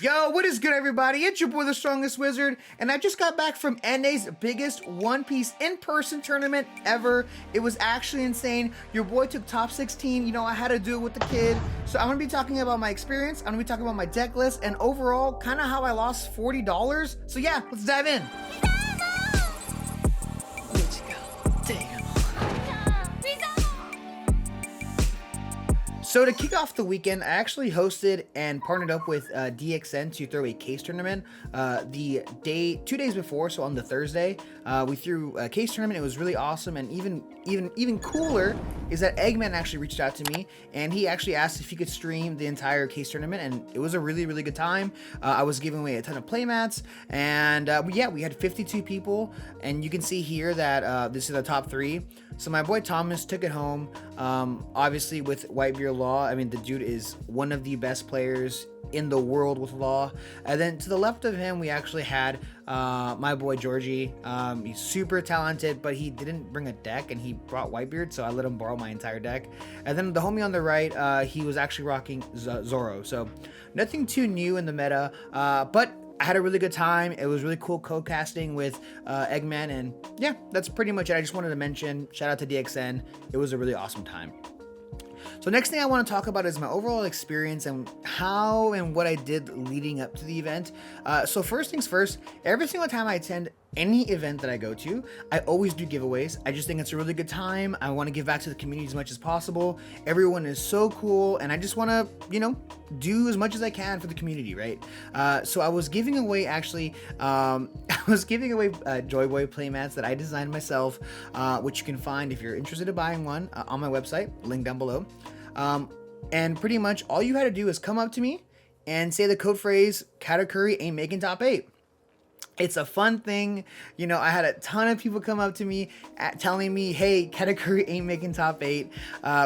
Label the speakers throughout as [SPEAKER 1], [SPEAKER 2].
[SPEAKER 1] Yo, what is good, everybody? It's your boy, the Strongest Wizard, and I just got back from NA's biggest One Piece in-person tournament ever. It was actually insane. Your boy took top 16. You know, I had to do it with the kid. So I'm going to be talking about my experience. I'm going to be talking about my deck list, and overall, kind of how I lost $40. So yeah, let's dive in. So to kick off the weekend, I actually hosted and partnered up with DXN to throw a case tournament. 2 days before, so on the Thursday, we threw a case tournament. It was really awesome, and even cooler is that Eggman actually reached out to me, and he actually asked if he could stream the entire case tournament, and it was a really good time. I was giving away a ton of playmats, and yeah, we had 52 people, and you can see here that this is the top 3. So my boy Thomas took it home, obviously with Whitebeard Law. I mean, the dude is one of the best players in the world with Law. And then to the left of him, we actually had my boy Georgie. He's super talented, but he didn't bring a deck, and he brought Whitebeard, so I let him borrow my entire deck. And then the homie on the right, he was actually rocking Zoro. So nothing too new in the meta, but I had a really good time. It was really cool co-casting with Eggman, and yeah, that's pretty much it. I just wanted to mention, shout out to DXN. It was a really awesome time. So next thing I want to talk about is my overall experience and how and what I did leading up to the event. So first things first, every single time I attend any event that I go to, I always do giveaways. I just think it's a really good time. I want to give back to the community as much as possible. Everyone is so cool, and I just want to, you know, do as much as I can for the community, right? So I was giving away, actually, I was giving away Joy Boy playmats that I designed myself, which you can find if you're interested in buying one on my website, link down below. And pretty much all you had to do is come up to me and say the code phrase, Katakuri ain't making top 8. It's a fun thing. You know, I had a ton of people come up to me telling me, hey, Katakuri ain't making top 8,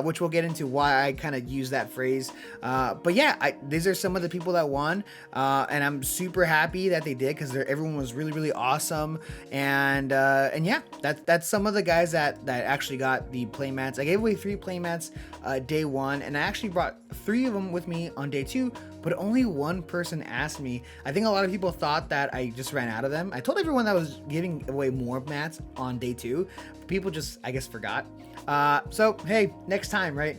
[SPEAKER 1] which we'll get into why I kind of use that phrase. But yeah, these are some of the people that won, and I'm super happy that they did, because everyone was really awesome. And yeah, that's some of the guys that actually got the playmats. I gave away 3 playmats day 1, and I actually brought 3 of them with me on day 2. But only one person asked me. I think a lot of people thought that I just ran out of them. I told everyone that I was giving away more mats on day 2. People just, I guess, forgot. So, hey, next time, right?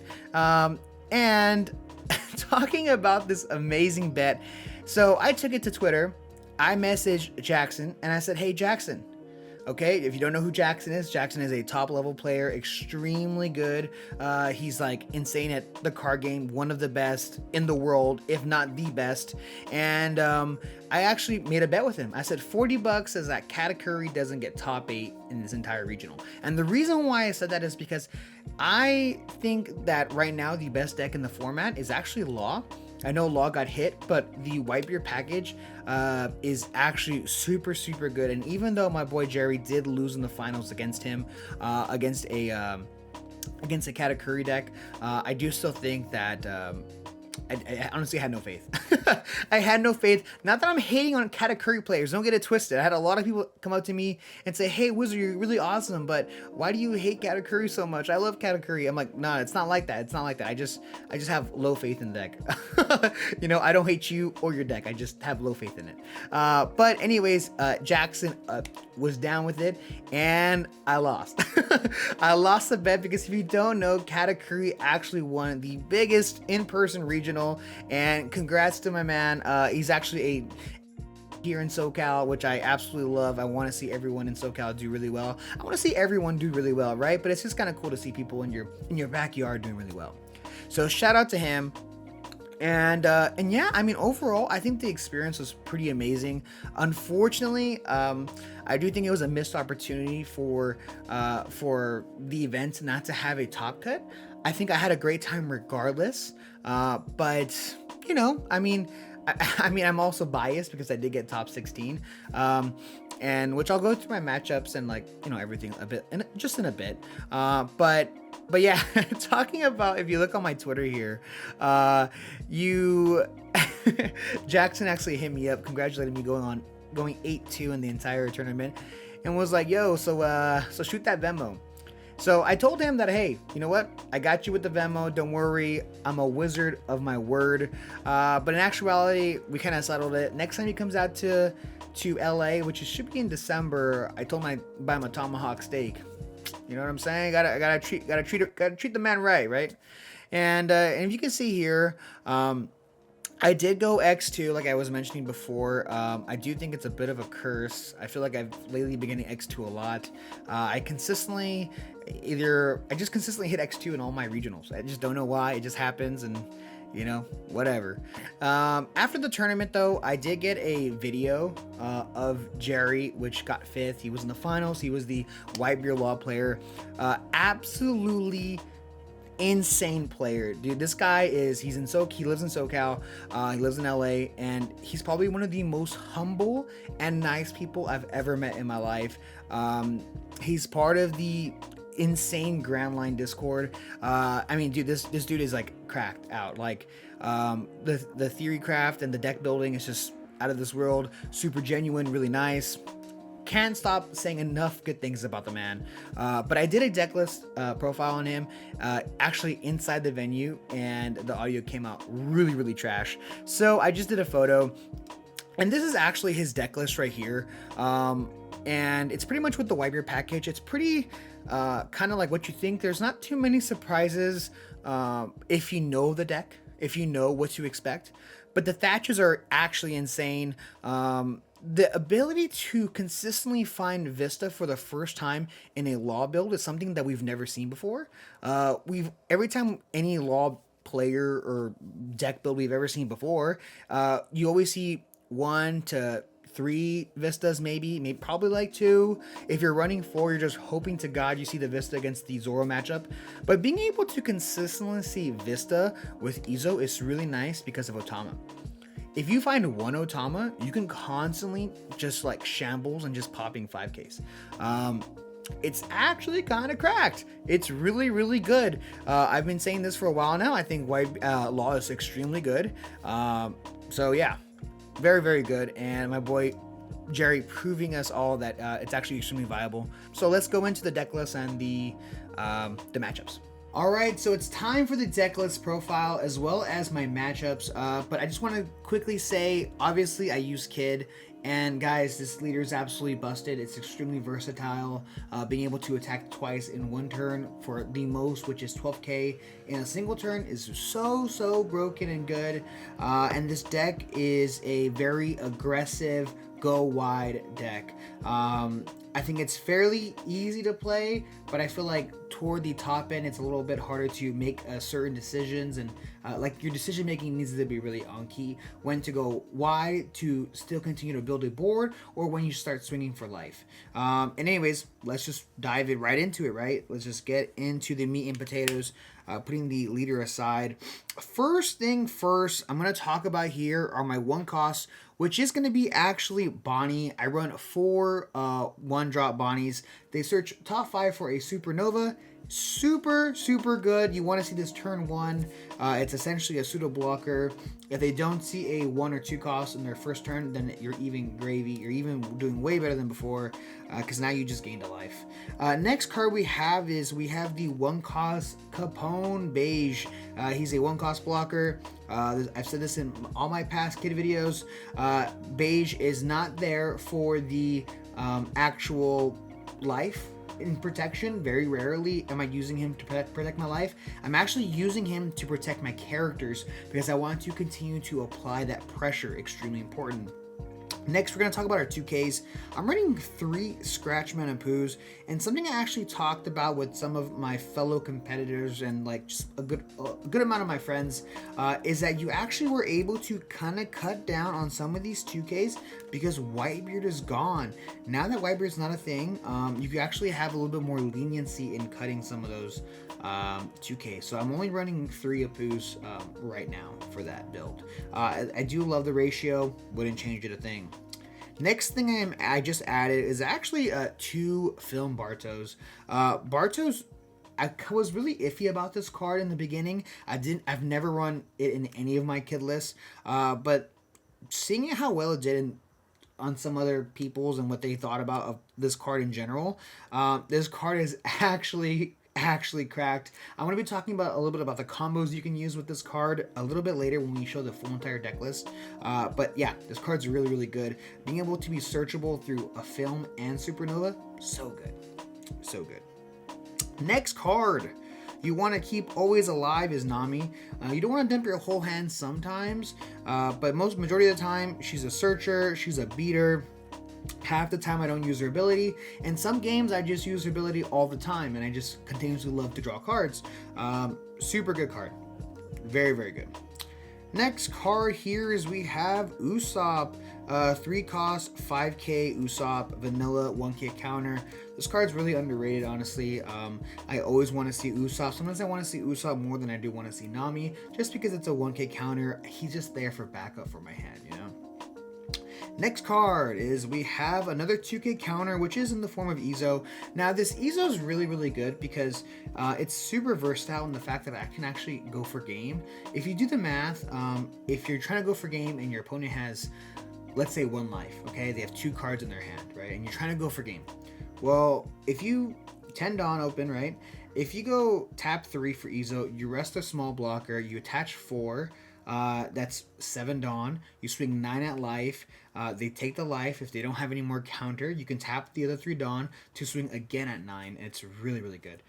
[SPEAKER 1] And talking about this amazing bet. So I took it to Twitter. I messaged Jackson, and I said, hey, Jackson. Okay, if you don't know who Jackson is a top level player, extremely good. He's like insane at the card game, one of the best in the world, if not the best. And I actually made a bet with him. I said $40 says that Katakuri doesn't get top 8 in this entire regional. And the reason why I said that is because I think that right now the best deck in the format is actually Law. I know Law got hit, but the Whitebeard package is actually super good. And even though my boy Jerry did lose in the finals against him, against a Katakuri deck, I do still think that I honestly had no faith. I had no faith. Not that I'm hating on Katakuri players. Don't get it twisted. I had a lot of people come up to me and say, hey, Wizard, you're really awesome, but why do you hate Katakuri so much? I love Katakuri. I'm like, nah, it's not like that. It's not like that. I just have low faith in the deck. You know, I don't hate you or your deck. I just have low faith in it. But anyways, Jackson was down with it, and I lost. I lost the bet because if you don't know, Katakuri actually won the biggest in-person regional, and congrats to my man. He's actually here in SoCal, which I absolutely love. I want to see everyone in SoCal do really well. I want to see everyone do really well, right? But it's just kind of cool to see people in your backyard doing really well. So shout out to him. And yeah, I mean, overall, I think the experience was pretty amazing. Unfortunately, I do think it was a missed opportunity for the event not to have a top cut. I think I had a great time regardless. But you know, I mean, I'm also biased because I did get top 16. And which I'll go through my matchups and, like, you know, everything a bit, and just in a bit. But yeah, talking about, if you look on my Twitter here, Jackson actually hit me up, congratulating me going 8-2 in the entire tournament, and was like, yo, so shoot that Venmo. So I told him that, hey, you know what? I got you with the Venmo. Don't worry. I'm a wizard of my word. But in actuality, we kind of settled it. Next time he comes out to LA, which should be in December, I told him I'd buy him a tomahawk steak. You know what I'm saying? Gotta treat the man right? And if you can see here, I did go X2, like I was mentioning before. I do think it's a bit of a curse. I feel like I've lately been getting X2 a lot. I just consistently hit X2 in all my regionals. I just don't know why. It just happens, and you know, whatever. After the tournament, though, I did get a video of Jerry, which got 5th. He was in the finals. He was the Whitebeard Law player. Absolutely insane player, dude. This guy he lives in SoCal, he lives in LA, and he's probably one of the most humble and nice people I've ever met in my life. He's part of the insane Grand Line Discord. I mean, dude, this dude is like cracked out. Like, the theory craft and the deck building is just out of this world. Super genuine, really nice. Can't stop saying enough good things about the man. But I did a deck list profile on him, actually inside the venue, and the audio came out really trash. So I just did a photo, and this is actually his deck list right here. And it's pretty much with the Whitebeard package. It's pretty kind of like what you think. There's not too many surprises if you know the deck, if you know what to expect. But the Thatches are actually insane. The ability to consistently find Vista for the first time in a Law build is something that we've never seen before. Every time any Law player or deck build we've ever seen before, you always see 1 to 3 Vistas, maybe probably like 2. If you're running 4, you're just hoping to God you see the Vista against the Zoro matchup. But being able to consistently see Vista with Izo is really nice because of Otama. If you find 1 Otama, you can constantly just like shambles and just popping 5Ks. It's actually kind of cracked. It's really good. I've been saying this for a while now. I think White Law is extremely good. So yeah, very good. And my boy Jerry proving us all that it's actually extremely viable. So let's go into the deck list and the matchups. Alright, so it's time for the deck list profile as well as my matchups, but I just want to quickly say, obviously I use Kid, and guys, this leader is absolutely busted. It's extremely versatile, being able to attack twice in one turn for the most, which is 12k in a single turn, is so broken and good, and this deck is a very aggressive, go wide deck. I think it's fairly easy to play, but I feel like toward the top end, it's a little bit harder to make certain decisions, and like your decision making needs to be really on key. When to go wide to still continue to build a board, or when you start swinging for life. And anyways, let's just dive right into it, right? Let's just get into the meat and potatoes. Putting the leader aside. First thing first, I'm going to talk about here are my 1 costs, which is going to be actually Bonnie. I run 4 1-drop Bonnies. They search top 5 for a Supernova. Super good. You want to see this turn 1. It's essentially a pseudo blocker. If they don't see a 1 or 2 cost in their first turn, then you're even gravy. You're even doing way better than before, because now you just gained a life. Next card we have the 1 cost Capone Beige. He's a 1 cost blocker. I've said this in all my past Kid videos. Beige is not there for the actual life in protection. Very rarely am I using him to protect my life. I'm actually using him to protect my characters because I want to continue to apply that pressure. Extremely important. Next, we're going to talk about our 2Ks. I'm running 3 Scratchman and Poos, and something I actually talked about with some of my fellow competitors and like just a good amount of my friends is that you actually were able to kind of cut down on some of these 2Ks because Whitebeard is gone. Now that Whitebeard is not a thing, you can actually have a little bit more leniency in cutting some of those 2K. So I'm only running 3 Apus right now for that build. I do love the ratio, wouldn't change it a thing. Next thing I just added is actually 2 Film Bartos. Bartos, I was really iffy about this card in the beginning. I've never run it in any of my kid lists, but seeing how well it did in on some other people's and what they thought about of this card in general. This card is actually cracked. I'm going to be talking about a little bit about the combos you can use with this card a little bit later when we show the full entire deck list. But yeah, this card's really good. Being able to be searchable through a film and supernova, so good. So good. Next card you want to keep always alive is Nami. You don't want to dump your whole hand sometimes, but majority of the time, she's a searcher, she's a beater. Half the time I don't use her ability. In some games I just use her ability all the time and I just continuously love to draw cards. Super good card. Very good. Next card here is we have Usopp. 3 cost, 5k Usopp, vanilla, 1k counter. This card's really underrated, honestly. I always want to see Usopp. Sometimes I want to see Usopp more than I do want to see Nami, just because it's a 1k counter. He's just there for backup for my hand, you know? Next card is we have another 2k counter, which is in the form of Izo. Now this Izo is really good because it's super versatile in the fact that I can actually go for game. If you do the math, if you're trying to go for game and your opponent has, let's say, 1 life, okay? They have 2 cards in their hand, right? And you're trying to go for game. Well, if you 10 Dawn open, right? If you go tap 3 for Izo, you rest a small blocker, you attach 4, that's 7 Dawn. You swing 9 at life. They take the life. If they don't have any more counter, you can tap the other 3 Dawn to swing again at 9. And it's really good.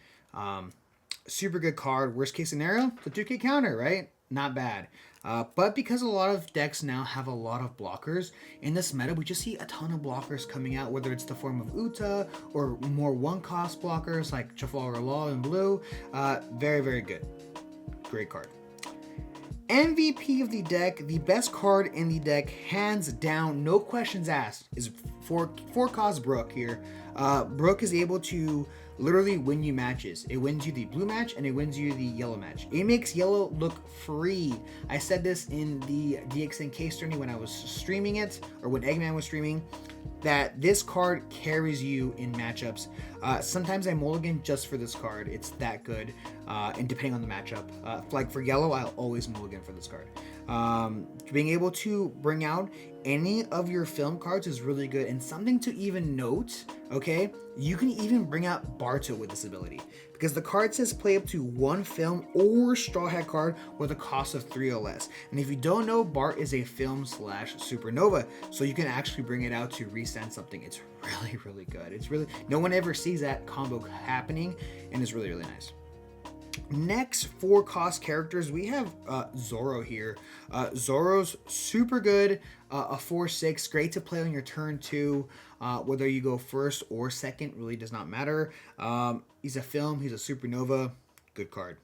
[SPEAKER 1] Super good card. Worst case scenario, the 2k counter, right? Not bad. But because a lot of decks now have a lot of blockers, in this meta, we just see a ton of blockers coming out, whether it's the form of Uta or more 1-cost blockers like Trafalgar Law in blue. Very good. Great card. MVP of the deck, the best card in the deck, hands down, no questions asked, is 4-cost Brook here. Brook is able to literally win you matches. It wins you the blue match and it wins you the yellow match. It makes yellow look free. I said this in the DXN Case Tournament when I was streaming it, or when Eggman was streaming, that this card carries you in matchups. Sometimes I mulligan just for this card. It's that good, and depending on the matchup. Like for yellow, I'll always mulligan for this card. Being able to bring out any of your film cards is really good. And something to even note, okay, you can even bring out Barto with this ability, because the card says play up to 1 film or Straw Hat card with a cost of 3 or less. And if you don't know, Bart is a film / supernova, so you can actually bring it out to resend something. It's really good. It's really, no one ever sees that combo happening, and it's really nice. Next 4-cost characters, we have Zoro here. Zoro's super good, a 4/6, great to play on your turn 2. Whether you go first or second really does not matter. He's a film, he's a supernova, good card.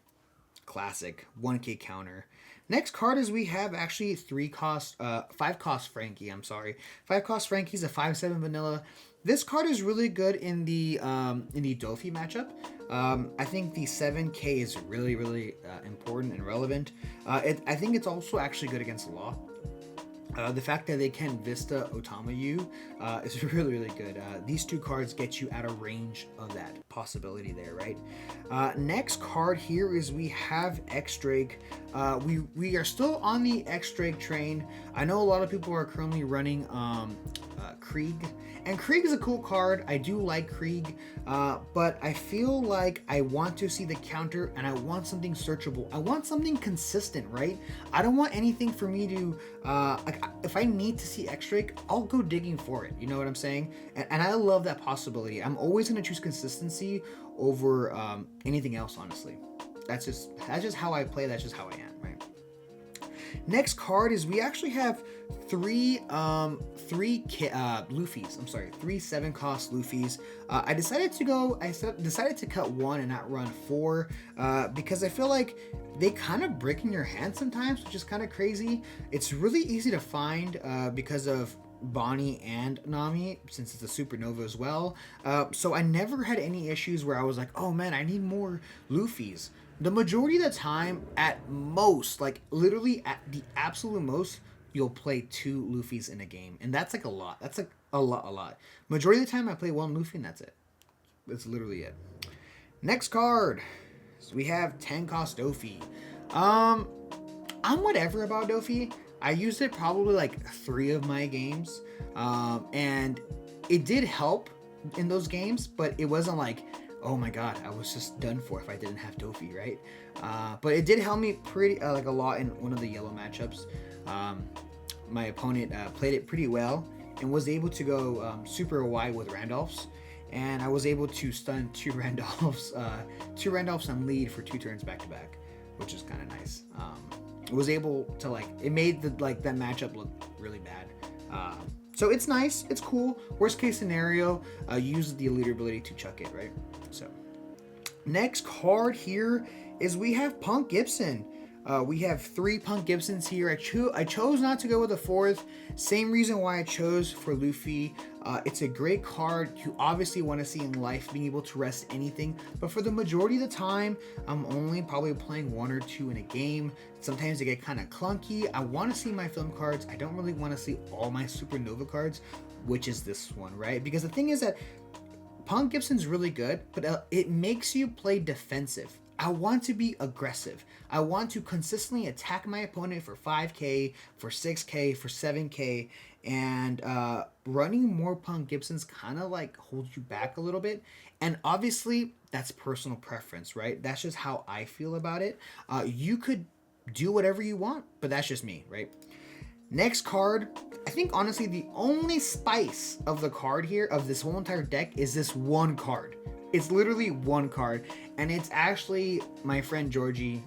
[SPEAKER 1] Classic, 1k counter. Next card is we have actually 5-cost Frankie, 5-cost Frankie's a 5/7 vanilla. This card is really good in the Dofi matchup. I think the 7k is really important and relevant. I think it's also actually good against Law. The fact that they can Vista Otama you is really good. These 2 cards get you out of range of that possibility there, right? Next card here is we have X-Drake. We are still on the X-Drake train. I know a lot of people are currently running Krieg. And Krieg is a cool card. I do like Krieg, but I feel like I want to see the counter and I want something searchable. I want something consistent, right? I don't want anything for me to, like, if I need to see X-Drake, I'll go digging for it. You know what I'm saying? And I love that possibility. I'm always going to choose consistency over anything else, honestly. That's just how I play. That's just how I am, right? Next card is we actually have 3 Luffy's. 3 7-cost Luffy's. I decided to cut 1 and not run 4 because I feel like they kind of break in your hand sometimes, which is kind of crazy. It's really easy to find because of Bonnie and Nami, since it's a supernova as well. So I never had any issues where I was like, oh man, I need more Luffy's. The majority of the time, at most, like literally at the absolute most, you'll play 2 Luffy's in a game. And that's like a lot. That's like a lot. Majority of the time, I play 1 Luffy and that's it. That's literally it. Next card. So we have 10-cost Dofi. I'm whatever about Dofi. I used it probably like 3 of my games, and it did help in those games, but it wasn't like, oh my god, I was just done for if I didn't have Dofi, right? But it did help me pretty like a lot in one of the yellow matchups. My opponent played it pretty well and was able to go super wide with Randolphs, and I was able to stun 2 Randolphs on lead for 2 turns back to back, which is kind of nice. It was able to like, it made the like that matchup look really bad. So it's nice, it's cool. Worst case scenario, use the leader ability to chuck it, right? So next card here is we have Punk Gibson. We have 3 Punk Gibsons here. I chose not to go with a 4th. Same reason why I chose for Luffy. It's a great card you obviously want to see in life, being able to rest anything. But for the majority of the time, I'm only probably playing 1 or 2 in a game. Sometimes they get kind of clunky. I want to see my film cards. I don't really want to see all my Supernova cards, which is this one, right? Because the thing is that Punk Gibson's really good, but it makes you play defensive. I want to be aggressive. I want to consistently attack my opponent for 5k, for 6k, for 7k, and running more Punk Gibsons kind of like holds you back a little bit. And obviously, that's personal preference, right? That's just how I feel about it. You could do whatever you want, but that's just me, right? Next card, I think honestly the only spice of the card here, of this whole entire deck, is this one card. It's literally one card, and it's actually my friend Georgie,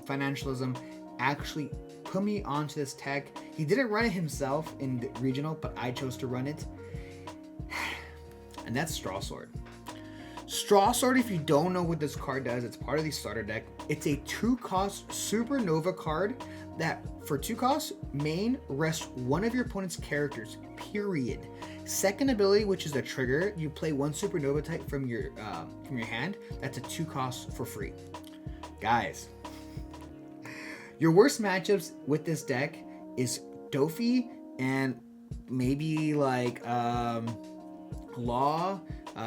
[SPEAKER 1] Financialism, actually put me onto this tech. He didn't run it himself in the regional, but I chose to run it, and that's Straw Sword. Straw Sword, if you don't know what this card does, it's part of the starter deck. It's a 2-cost Supernova card that, for 2 costs, main, rest one of your opponent's characters, period. Second ability, which is a trigger, you play 1 Supernova type from your hand. That's a 2 cost for free. Guys, your worst matchups with this deck is Dofi and maybe like Law.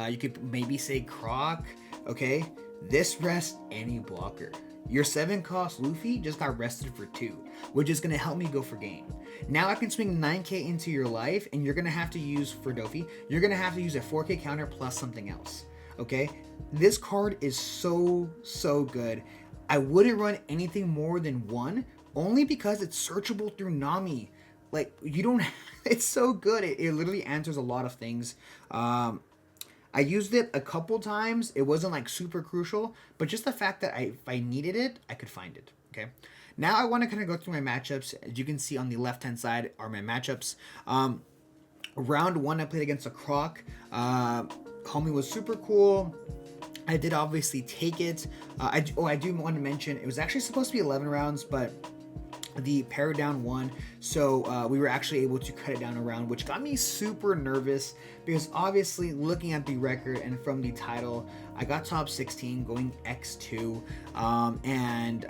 [SPEAKER 1] You could maybe say Croc. Okay, this rests any blocker. Your 7-cost Luffy just got rested for 2, which is going to help me go for game. Now I can swing 9k into your life, and you're going to have to use, for Dofi, you're going to have to use a 4k counter plus something else. Okay? This card is so good. I wouldn't run anything more than 1, only because it's searchable through Nami. Like, you don't... It's so good. It literally answers a lot of things. I used it a couple times. It wasn't like super crucial, but just the fact that if I needed it, I could find it. Okay. Now I want to kind of go through my matchups. As you can see on the left-hand side are my matchups. Round 1, I played against a Croc. Homie was super cool. I did obviously take it. I do want to mention, it was actually supposed to be 11 rounds, but the pair down won, so we were actually able to cut it down a round, which got me super nervous because obviously looking at the record and from the title, I got top 16 going X2, and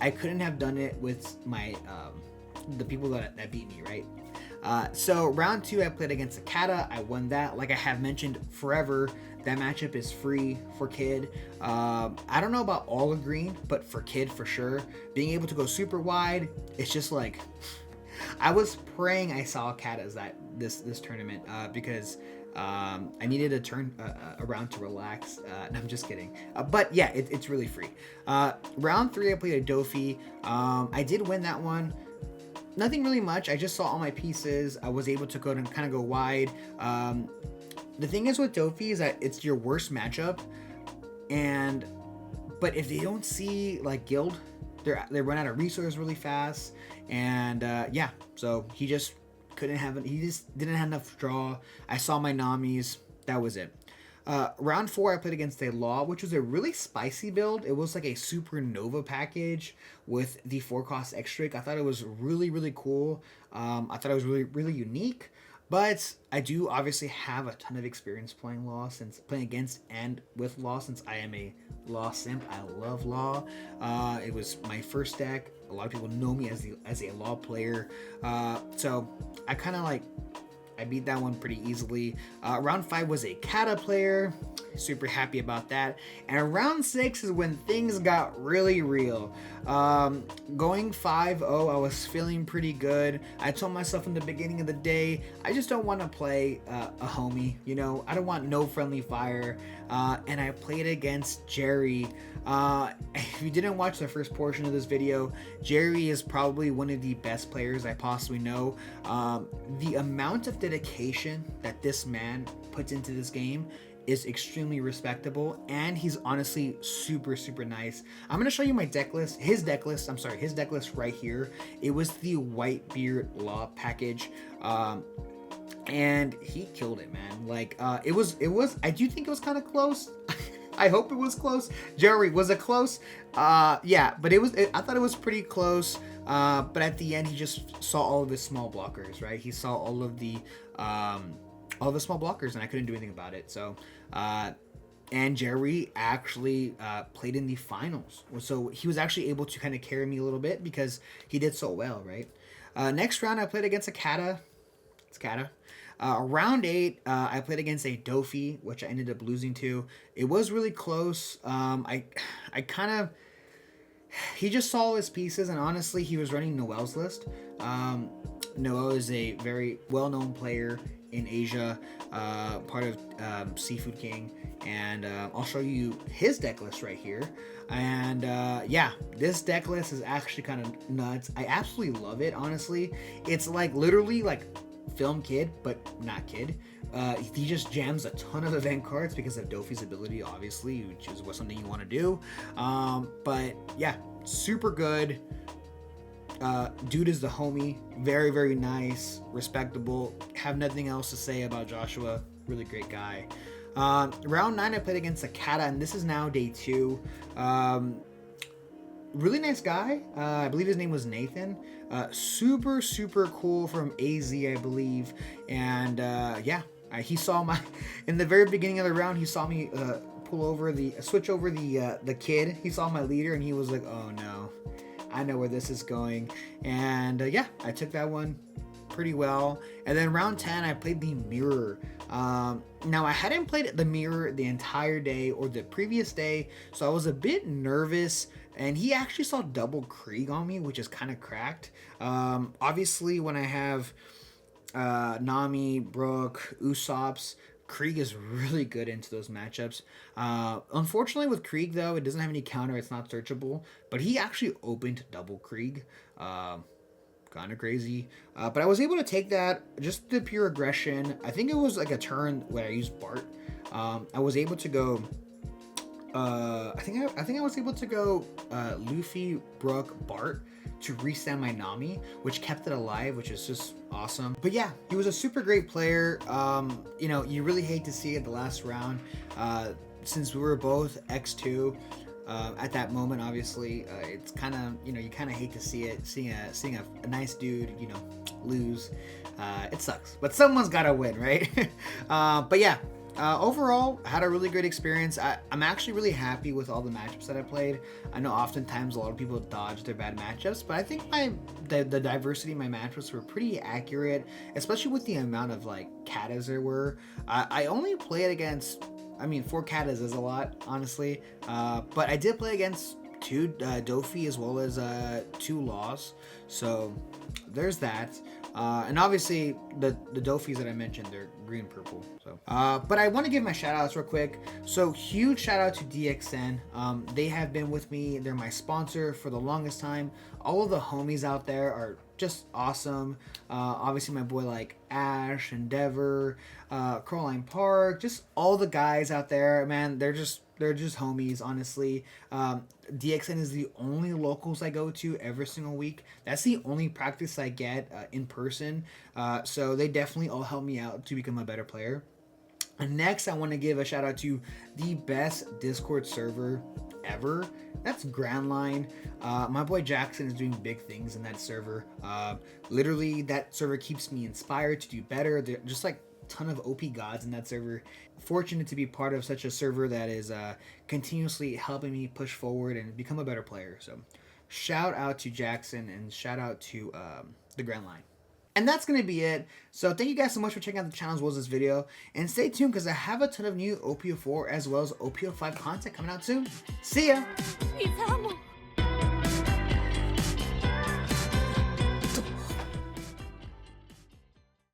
[SPEAKER 1] I couldn't have done it with my the people that beat me, right? So round 2, I played against Akata. I won that. Like I have mentioned forever, that matchup is free for Kid. I don't know about all of green, but for Kid for sure. Being able to go super wide, it's just like, I was praying I saw Akatas this tournament because I needed a turn around to relax. No, I'm just kidding. But yeah, it's really free. Round 3, I played a Dofi. I did win that one. Nothing really much. I just saw all my pieces. I was able to go and kind of go wide. The thing is with Dofi is that it's your worst matchup, but if they don't see like Guild, they run out of resources really fast, and yeah, so he just didn't have enough draw. I saw my Namis. That was it. Round 4, I played against a Law, which was a really spicy build. It was like a Supernova package with the 4-cost X-Drake. I thought it was really cool. I thought it was really unique. But I do obviously have a ton of experience playing Law, since playing against and with Law, since I am a Law simp. I love Law. It was my first deck. A lot of people know me as a Law player. So I kind of like, I beat that one pretty easily. Round 5 was a Kata player. Super happy about that. And round 6 is when things got really real. Going 5-0, I was feeling pretty good. I told myself in the beginning of the day, I just don't want to play a homie. You know, I don't want no friendly fire. And I played against Jerry. If you didn't watch the first portion of this video, Jerry is probably one of the best players I possibly know. The amount of dedication that this man puts into this game is extremely respectable, and he's honestly super nice. I'm gonna show you my deck list, his deck list right here. It was the Whitebeard Law package, and he killed it, man. Like, it was I do think it was kind of close. I hope it was close. Jerry, was it close? Yeah, but I thought it was pretty close. But at the end, he just saw all of his small blockers, right? He saw all of the small blockers, and I couldn't do anything about it. So, and Jerry actually played in the finals, so he was actually able to kind of carry me a little bit because he did so well, right? Next round, I played against a Kata. It's Kata. Round 8, I played against a Dofi, which I ended up losing to. It was really close. I kind of... He just saw his pieces, and honestly, he was running Noel's list. Noel is a very well-known player in Asia, part of Seafood King, and I'll show you his deck list right here. And yeah, this deck list is actually kind of nuts. I absolutely love it, honestly. It's like literally like Film Kid, but not Kid. He just jams a ton of event cards because of Dofi's ability, obviously, which is something you want to do. But yeah, super good. Dude is the homie. Very nice, respectable. Have nothing else to say about Joshua. Really great guy. Round 9, I played against a Kata, and this is now day 2. Really nice guy. I believe his name was Nathan. Super cool from AZ, I believe. And yeah, he saw my in the very beginning of the round. He saw me switch over the kid. He saw my leader, and he was like, "Oh no, I know where this is going." And yeah, I took that one pretty well. And then round 10, I played the Mirror. Now I hadn't played the Mirror the entire day or the previous day, so I was a bit nervous. And he actually saw double Krieg on me, which is kind of cracked. Obviously, when I have Nami, Brook, Usopp's, Krieg is really good into those matchups. Unfortunately, with Krieg, though, it doesn't have any counter. It's not searchable. But he actually opened double Krieg. Kind of crazy. But I was able to take that, just the pure aggression. I think it was like a turn where I used Bart. I was able to go... I think I was able to go Luffy, Brook, Bart to restand my Nami, which kept it alive, which is just awesome. But yeah, he was a super great player. You know, you really hate to see it the last round, since we were both X2 at that moment. Obviously, it's kind of, you know, you kind of hate to see it, seeing a nice dude, you know, lose. It sucks, but someone's got to win, right? But yeah. Overall, I had a really great experience. I'm actually really happy with all the matchups that I played. I know oftentimes a lot of people dodge their bad matchups, but I think the diversity of my matchups were pretty accurate, especially with the amount of like Katas there were. I only played against, 4 Katas is a lot, honestly, but I did play against 2 Dofi as well as 2 Laws, so there's that. And obviously the Dofis that I mentioned, they're green purple. So but I want to give my shout outs real quick. So huge shout out to DXN. They have been with me. They're my sponsor for the longest time. All of the homies out there are just awesome. Obviously my boy like Ash, Endeavor, Caroline Park, just all the guys out there, man, they're just homies, honestly. DXN is the only locals I go to every single week. That's the only practice I get in person. So they definitely all help me out to become a better player. And next, I want to give a shout out to the best Discord server ever. That's Grand Line. My boy Jackson is doing big things in that server. Literally, that server keeps me inspired to do better. They're just like ton of OP gods in that server. Fortunate to be part of such a server that is continuously helping me push forward and become a better player. So shout out to Jackson and shout out to the Grand Line. And that's going to be it. So thank you guys so much for checking out the channel as well as this video. And stay tuned because I have a ton of new OP04 as well as OP05 content coming out soon. See ya!